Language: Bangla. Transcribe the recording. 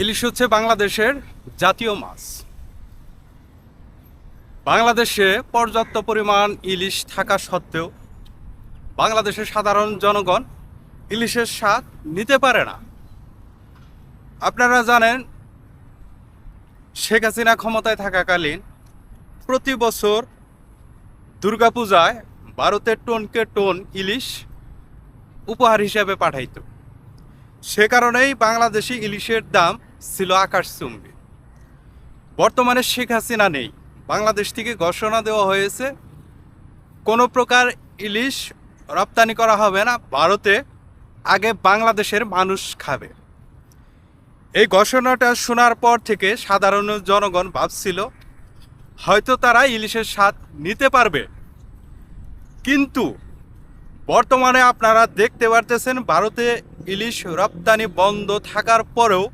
ইলিশ হচ্ছে বাংলাদেশের জাতীয় মাছ। বাংলাদেশে পর্যাপ্ত পরিমাণ ইলিশ থাকা সত্ত্বেও বাংলাদেশের সাধারণ জনগণ ইলিশের স্বাদ নিতে পারে না। আপনারা জানেন, শেখ হাসিনা ক্ষমতায় থাকাকালীন প্রতি বছর দুর্গাপূজায় ভারতের টনকে টন ইলিশ উপহার হিসেবে পাঠাইত। সে কারণেই বাংলাদেশি ইলিশের দাম ছিল আকাশচুম্বী। বর্তমানে শেখ হাসিনা নেই, বাংলাদেশ থেকে ঘোষণা দেওয়া হয়েছে কোনো প্রকার ইলিশ রপ্তানি করা হবে না ভারতে, আগে বাংলাদেশের মানুষ খাবে। এই ঘোষণাটা শোনার পর থেকে সাধারণ জনগণ ভাবছিল হয়তো তারা ইলিশের স্বাদ নিতে পারবে, কিন্তু বর্তমানে আপনারা দেখতে পারতেছেন ভারতে ইলিশ রপ্তানি বন্ধ থাকার পরেও